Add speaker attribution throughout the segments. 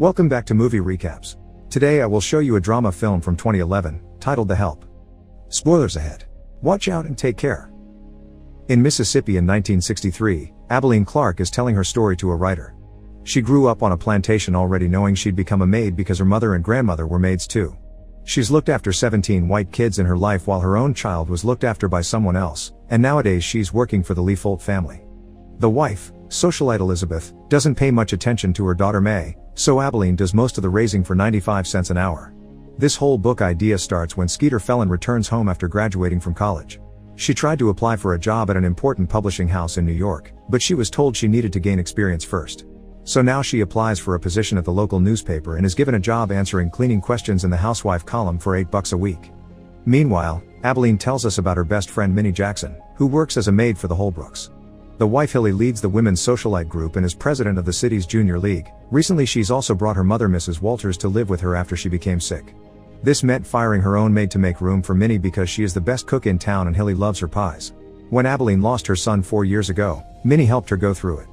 Speaker 1: Welcome back to Movie Recaps. Today I will show you a drama film from 2011, titled The Help. Spoilers ahead. Watch out and take care. In Mississippi in 1963, Abilene Clark is telling her story to a writer. She grew up on a plantation already knowing she'd become a maid because her mother and grandmother were maids too. She's looked after 17 white kids in her life while her own child was looked after by someone else, and nowadays she's working for the Leafolt family. The wife, socialite Elizabeth, doesn't pay much attention to her daughter May, so Abilene does most of the raising for 95 cents an hour. This whole book idea starts when Skeeter Phelan returns home after graduating from college. She tried to apply for a job at an important publishing house in New York, but she was told she needed to gain experience first. So now she applies for a position at the local newspaper and is given a job answering cleaning questions in the housewife column for $8 a week. Meanwhile, Abilene tells us about her best friend Minnie Jackson, who works as a maid for the Holbrooks. The wife Hilly leads the women's socialite group and is president of the city's junior league. Recently she's also brought her mother Mrs. Walters to live with her after she became sick. This meant firing her own maid to make room for Minnie because she is the best cook in town and Hilly loves her pies. When Abilene lost her son 4 years ago, Minnie helped her go through it.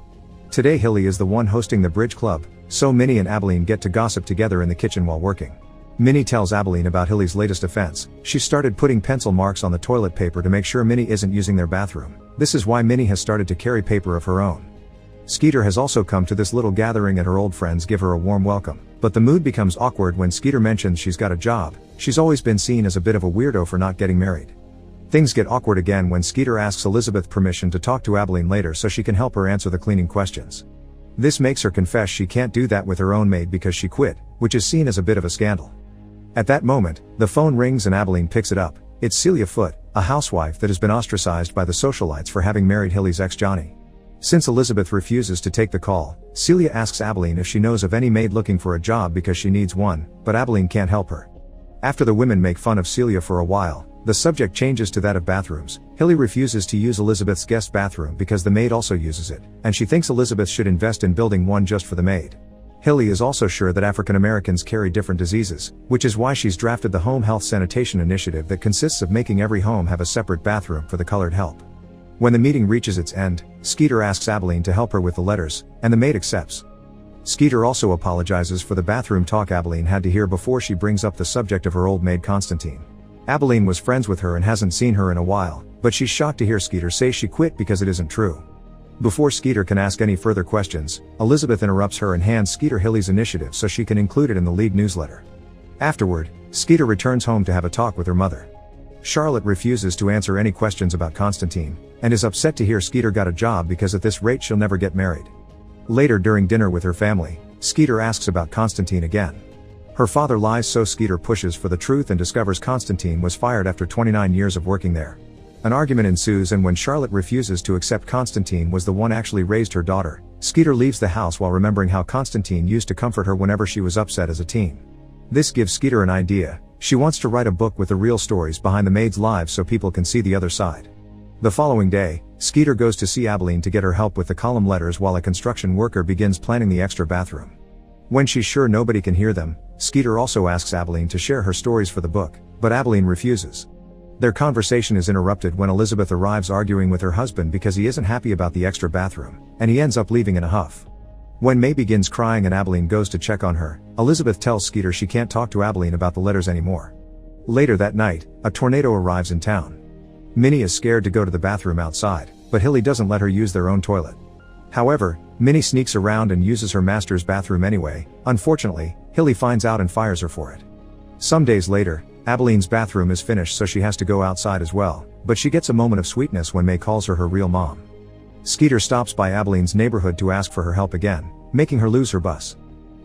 Speaker 1: Today Hilly is the one hosting the bridge club, so Minnie and Abilene get to gossip together in the kitchen while working. Minnie tells Abilene about Hilly's latest offense. She started putting pencil marks on the toilet paper to make sure Minnie isn't using their bathroom. This is why Minnie has started to carry paper of her own. Skeeter has also come to this little gathering and her old friends give her a warm welcome, but the mood becomes awkward when Skeeter mentions she's got a job. She's always been seen as a bit of a weirdo for not getting married. Things get awkward again when Skeeter asks Elizabeth permission to talk to Abilene later so she can help her answer the cleaning questions. This makes her confess she can't do that with her own maid because she quit, which is seen as a bit of a scandal. At that moment, the phone rings and Abilene picks it up. It's Celia Foote, a housewife that has been ostracized by the socialites for having married Hilly's ex Johnny. Since Elizabeth refuses to take the call, Celia asks Abilene if she knows of any maid looking for a job because she needs one, but Abilene can't help her. After the women make fun of Celia for a while, the subject changes to that of bathrooms. Hilly refuses to use Elizabeth's guest bathroom because the maid also uses it, and she thinks Elizabeth should invest in building one just for the maid. Hilly is also sure that African Americans carry different diseases, which is why she's drafted the Home Health Sanitation Initiative that consists of making every home have a separate bathroom for the colored help. When the meeting reaches its end, Skeeter asks Abilene to help her with the letters, and the maid accepts. Skeeter also apologizes for the bathroom talk Abilene had to hear before she brings up the subject of her old maid Constantine. Abilene was friends with her and hasn't seen her in a while, but she's shocked to hear Skeeter say she quit because it isn't true. Before Skeeter can ask any further questions, Elizabeth interrupts her and hands Skeeter Hilly's initiative so she can include it in the league newsletter. Afterward, Skeeter returns home to have a talk with her mother. Charlotte refuses to answer any questions about Constantine, and is upset to hear Skeeter got a job because at this rate she'll never get married. Later during dinner with her family, Skeeter asks about Constantine again. Her father lies so Skeeter pushes for the truth and discovers Constantine was fired after 29 years of working there. An argument ensues and when Charlotte refuses to accept Constantine was the one actually raised her daughter, Skeeter leaves the house while remembering how Constantine used to comfort her whenever she was upset as a teen. This gives Skeeter an idea. She wants to write a book with the real stories behind the maids' lives so people can see the other side. The following day, Skeeter goes to see Abilene to get her help with the column letters while a construction worker begins planning the extra bathroom. When she's sure nobody can hear them, Skeeter also asks Abilene to share her stories for the book, but Abilene refuses. Their conversation is interrupted when Elizabeth arrives arguing with her husband because he isn't happy about the extra bathroom, and he ends up leaving in a huff. When May begins crying and Abilene goes to check on her, Elizabeth tells Skeeter she can't talk to Abilene about the letters anymore. Later that night, a tornado arrives in town. Minnie is scared to go to the bathroom outside, but Hilly doesn't let her use their own toilet. However, Minnie sneaks around and uses her master's bathroom anyway. Unfortunately, Hilly finds out and fires her for it. Some days later, Abilene's bathroom is finished so she has to go outside as well, but she gets a moment of sweetness when May calls her real mom. Skeeter stops by Abilene's neighborhood to ask for her help again, making her lose her bus.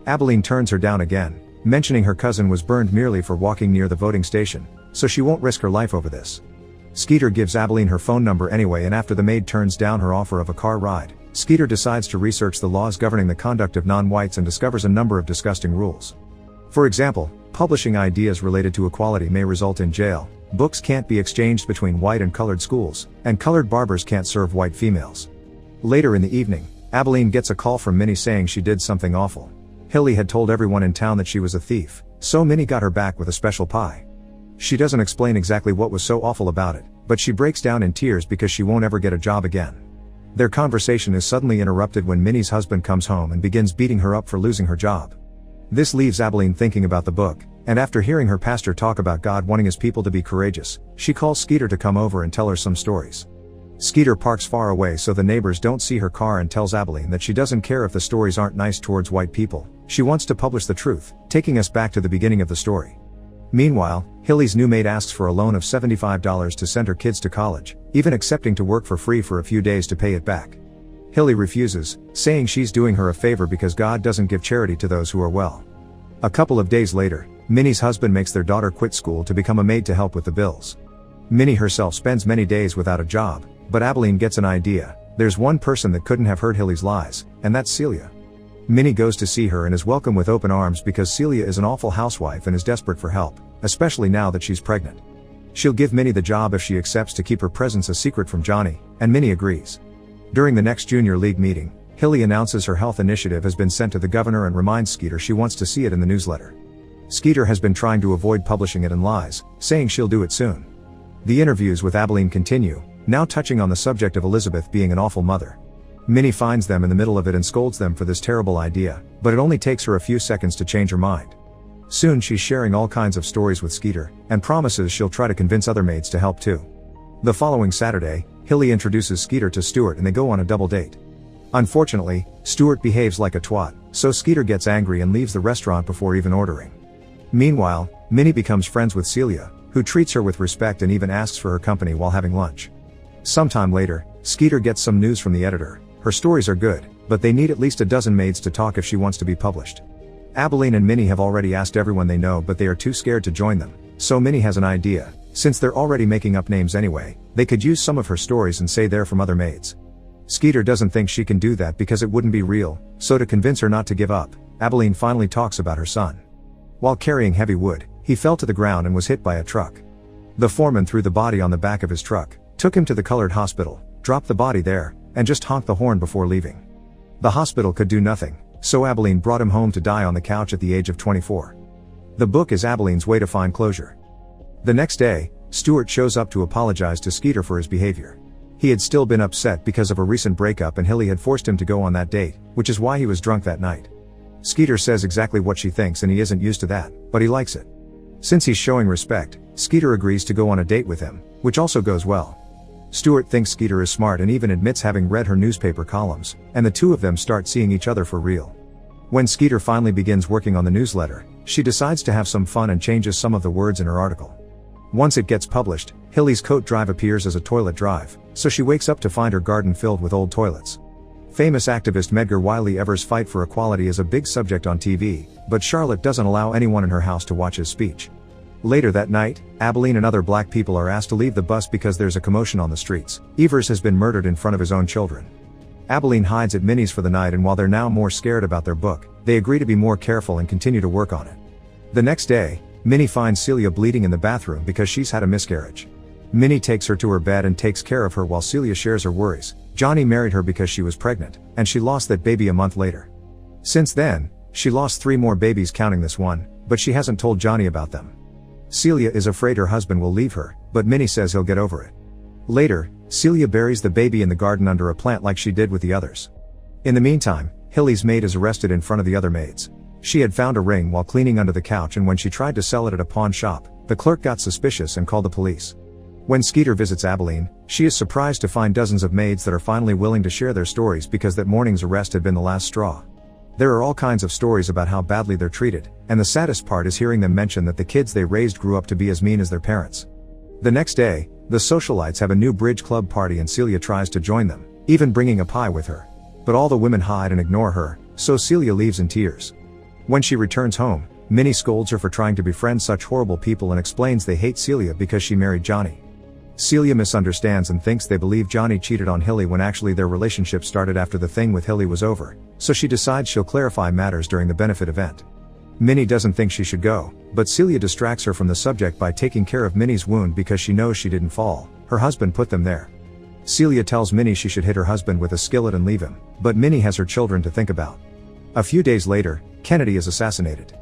Speaker 1: Abilene turns her down again, mentioning her cousin was burned merely for walking near the voting station, so she won't risk her life over this. Skeeter gives Abilene her phone number anyway and after the maid turns down her offer of a car ride, Skeeter decides to research the laws governing the conduct of non-whites and discovers a number of disgusting rules. For example, publishing ideas related to equality may result in jail, books can't be exchanged between white and colored schools, and colored barbers can't serve white females. Later in the evening, Abilene gets a call from Minnie saying she did something awful. Hilly had told everyone in town that she was a thief, so Minnie got her back with a special pie. She doesn't explain exactly what was so awful about it, but she breaks down in tears because she won't ever get a job again. Their conversation is suddenly interrupted when Minnie's husband comes home and begins beating her up for losing her job. This leaves Abilene thinking about the book, and after hearing her pastor talk about God wanting his people to be courageous, she calls Skeeter to come over and tell her some stories. Skeeter parks far away so the neighbors don't see her car and tells Abilene that she doesn't care if the stories aren't nice towards white people, she wants to publish the truth, taking us back to the beginning of the story. Meanwhile, Hilly's new maid asks for a loan of $75 to send her kids to college, even accepting to work for free for a few days to pay it back. Hilly refuses, saying she's doing her a favor because God doesn't give charity to those who are well. A couple of days later, Minnie's husband makes their daughter quit school to become a maid to help with the bills. Minnie herself spends many days without a job, but Abilene gets an idea. There's one person that couldn't have heard Hilly's lies, and that's Celia. Minnie goes to see her and is welcomed with open arms because Celia is an awful housewife and is desperate for help, especially now that she's pregnant. She'll give Minnie the job if she accepts to keep her presence a secret from Johnny, and Minnie agrees. During the next junior league meeting, Hilly announces her health initiative has been sent to the governor and reminds Skeeter she wants to see it in the newsletter. Skeeter has been trying to avoid publishing it and lies, saying she'll do it soon. The interviews with Abilene continue, now touching on the subject of Elizabeth being an awful mother. Minnie finds them in the middle of it and scolds them for this terrible idea, but it only takes her a few seconds to change her mind. Soon she's sharing all kinds of stories with Skeeter, and promises she'll try to convince other maids to help too. The following Saturday, Hilly introduces Skeeter to Stuart and they go on a double date. Unfortunately, Stuart behaves like a twat, so Skeeter gets angry and leaves the restaurant before even ordering. Meanwhile, Minnie becomes friends with Celia, who treats her with respect and even asks for her company while having lunch. Sometime later, Skeeter gets some news from the editor. Her stories are good, but they need at least a dozen maids to talk if she wants to be published. Abilene and Minnie have already asked everyone they know, but they are too scared to join them, so Minnie has an idea. Since they're already making up names anyway, they could use some of her stories and say they're from other maids. Skeeter doesn't think she can do that because it wouldn't be real, so to convince her not to give up, Abilene finally talks about her son. While carrying heavy wood, he fell to the ground and was hit by a truck. The foreman threw the body on the back of his truck, took him to the colored hospital, dropped the body there, and just honked the horn before leaving. The hospital could do nothing, so Abilene brought him home to die on the couch at the age of 24. The book is Abilene's way to find closure. The next day, Stuart shows up to apologize to Skeeter for his behavior. He had still been upset because of a recent breakup and Hilly had forced him to go on that date, which is why he was drunk that night. Skeeter says exactly what she thinks and he isn't used to that, but he likes it. Since he's showing respect, Skeeter agrees to go on a date with him, which also goes well. Stuart thinks Skeeter is smart and even admits having read her newspaper columns, and the two of them start seeing each other for real. When Skeeter finally begins working on the newsletter, she decides to have some fun and changes some of the words in her article. Once it gets published, Hilly's coat drive appears as a toilet drive, so she wakes up to find her garden filled with old toilets. Famous activist Medgar Wiley Evers' fight for equality is a big subject on TV, but Charlotte doesn't allow anyone in her house to watch his speech. Later that night, Abilene and other black people are asked to leave the bus because there's a commotion on the streets. Evers has been murdered in front of his own children. Abilene hides at Minnie's for the night, and while they're now more scared about their book, they agree to be more careful and continue to work on it. The next day, Minnie finds Celia bleeding in the bathroom because she's had a miscarriage. Minnie takes her to her bed and takes care of her while Celia shares her worries. Johnny married her because she was pregnant, and she lost that baby a month later. Since then, she lost 3 more babies counting this one, but she hasn't told Johnny about them. Celia is afraid her husband will leave her, but Minnie says he'll get over it. Later, Celia buries the baby in the garden under a plant like she did with the others. In the meantime, Hilly's maid is arrested in front of the other maids. She had found a ring while cleaning under the couch, and when she tried to sell it at a pawn shop, the clerk got suspicious and called the police. When Skeeter visits Abilene, she is surprised to find dozens of maids that are finally willing to share their stories because that morning's arrest had been the last straw. There are all kinds of stories about how badly they're treated, and the saddest part is hearing them mention that the kids they raised grew up to be as mean as their parents. The next day, the socialites have a new bridge club party and Celia tries to join them, even bringing a pie with her. But all the women hide and ignore her, so Celia leaves in tears. When she returns home, Minnie scolds her for trying to befriend such horrible people and explains they hate Celia because she married Johnny. Celia misunderstands and thinks they believe Johnny cheated on Hilly when actually their relationship started after the thing with Hilly was over, so she decides she'll clarify matters during the benefit event. Minnie doesn't think she should go, but Celia distracts her from the subject by taking care of Minnie's wound because she knows she didn't fall, her husband put them there. Celia tells Minnie she should hit her husband with a skillet and leave him, but Minnie has her children to think about. A few days later, Kennedy is assassinated.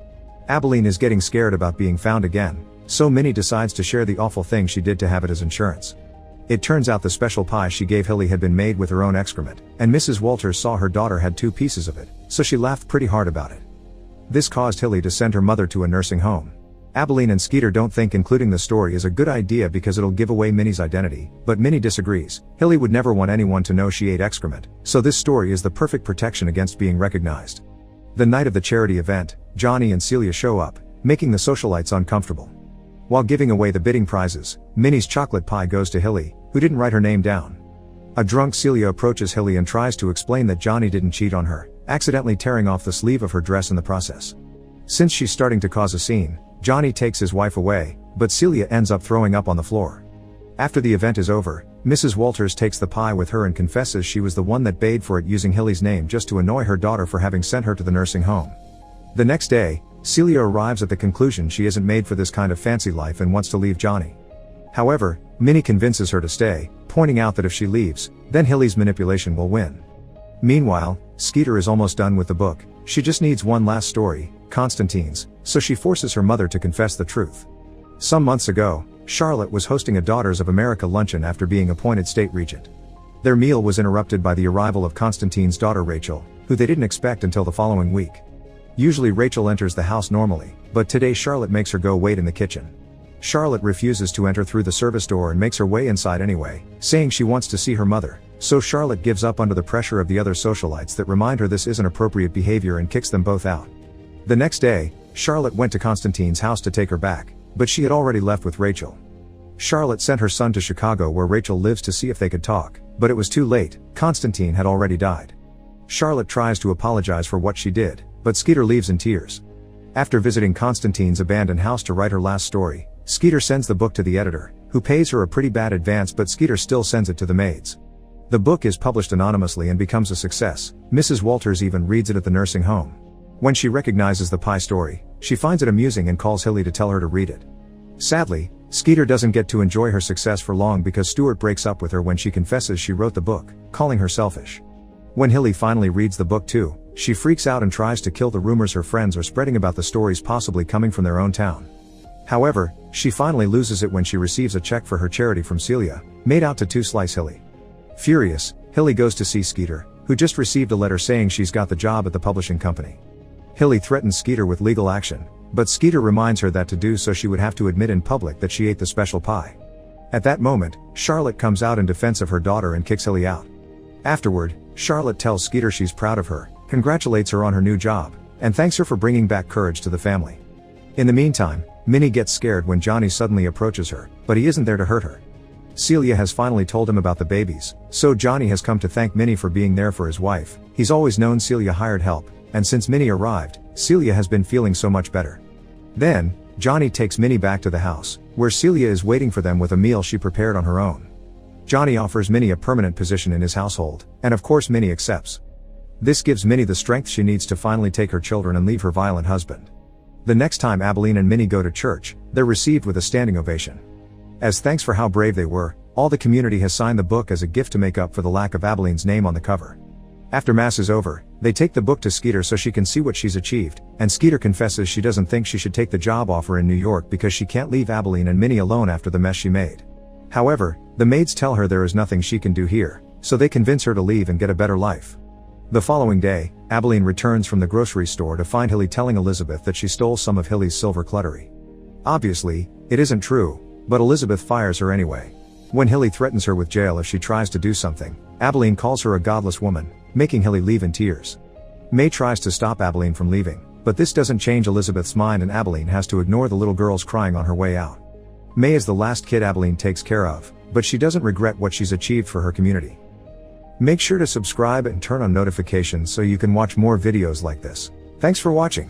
Speaker 1: Abilene is getting scared about being found again, so Minnie decides to share the awful thing she did to have it as insurance. It turns out the special pie she gave Hilly had been made with her own excrement, and Mrs. Walters saw her daughter had 2 pieces of it, so she laughed pretty hard about it. This caused Hilly to send her mother to a nursing home. Abilene and Skeeter don't think including the story is a good idea because it'll give away Minnie's identity, but Minnie disagrees. Hilly would never want anyone to know she ate excrement, so this story is the perfect protection against being recognized. The night of the charity event, Johnny and Celia show up, making the socialites uncomfortable. While giving away the bidding prizes, Minnie's chocolate pie goes to Hilly, who didn't write her name down. A drunk Celia approaches Hilly and tries to explain that Johnny didn't cheat on her, accidentally tearing off the sleeve of her dress in the process. Since she's starting to cause a scene, Johnny takes his wife away, but Celia ends up throwing up on the floor. After the event is over, Mrs. Walters takes the pie with her and confesses she was the one that paid for it using Hilly's name just to annoy her daughter for having sent her to the nursing home. The next day, Celia arrives at the conclusion she isn't made for this kind of fancy life and wants to leave Johnny. However, Minnie convinces her to stay, pointing out that if she leaves, then Hilly's manipulation will win. Meanwhile, Skeeter is almost done with the book. She just needs one last story, Constantine's, so she forces her mother to confess the truth. Some months ago, Charlotte was hosting a Daughters of America luncheon after being appointed state regent. Their meal was interrupted by the arrival of Constantine's daughter Rachel, who they didn't expect until the following week. Usually Rachel enters the house normally, but today Charlotte makes her go wait in the kitchen. Charlotte refuses to enter through the service door and makes her way inside anyway, saying she wants to see her mother, so Charlotte gives up under the pressure of the other socialites that remind her this isn't appropriate behavior and kicks them both out. The next day, Charlotte went to Constantine's house to take her back, but she had already left with Rachel. Charlotte sent her son to Chicago where Rachel lives to see if they could talk, but it was too late. Constantine had already died. Charlotte tries to apologize for what she did, but Skeeter leaves in tears. After visiting Constantine's abandoned house to write her last story, Skeeter sends the book to the editor, who pays her a pretty bad advance, but Skeeter still sends it to the maids. The book is published anonymously and becomes a success. Mrs. Walters even reads it at the nursing home. When she recognizes the pie story, she finds it amusing and calls Hilly to tell her to read it. Sadly, Skeeter doesn't get to enjoy her success for long because Stuart breaks up with her when she confesses she wrote the book, calling her selfish. When Hilly finally reads the book too, she freaks out and tries to kill the rumors her friends are spreading about the stories possibly coming from their own town. However, she finally loses it when she receives a check for her charity from Celia, made out to 2-Slice Hilly. Furious, Hilly goes to see Skeeter, who just received a letter saying she's got the job at the publishing company. Hilly threatens Skeeter with legal action, but Skeeter reminds her that to do so she would have to admit in public that she ate the special pie. At that moment, Charlotte comes out in defense of her daughter and kicks Hilly out. Afterward, Charlotte tells Skeeter she's proud of her, congratulates her on her new job, and thanks her for bringing back courage to the family. In the meantime, Minnie gets scared when Johnny suddenly approaches her, but he isn't there to hurt her. Celia has finally told him about the babies, so Johnny has come to thank Minnie for being there for his wife. He's always known Celia hired help, and since Minnie arrived, Celia has been feeling so much better. Then, Johnny takes Minnie back to the house, where Celia is waiting for them with a meal she prepared on her own. Johnny offers Minnie a permanent position in his household, and of course Minnie accepts. This gives Minnie the strength she needs to finally take her children and leave her violent husband. The next time Abilene and Minnie go to church, they're received with a standing ovation. As thanks for how brave they were, all the community has signed the book as a gift to make up for the lack of Abilene's name on the cover. After Mass is over, they take the book to Skeeter so she can see what she's achieved, and Skeeter confesses she doesn't think she should take the job offer in New York because she can't leave Abilene and Minnie alone after the mess she made. However, the maids tell her there is nothing she can do here, so they convince her to leave and get a better life. The following day, Abilene returns from the grocery store to find Hilly telling Elizabeth that she stole some of Hilly's silver cutlery. Obviously, it isn't true, but Elizabeth fires her anyway. When Hilly threatens her with jail if she tries to do something, Abilene calls her a godless woman, making Hilly leave in tears. May tries to stop Abilene from leaving, but this doesn't change Elizabeth's mind and Abilene has to ignore the little girls crying on her way out. May is the last kid Abilene takes care of, but she doesn't regret what she's achieved for her community. Make sure to subscribe and turn on notifications so you can watch more videos like this. Thanks for watching.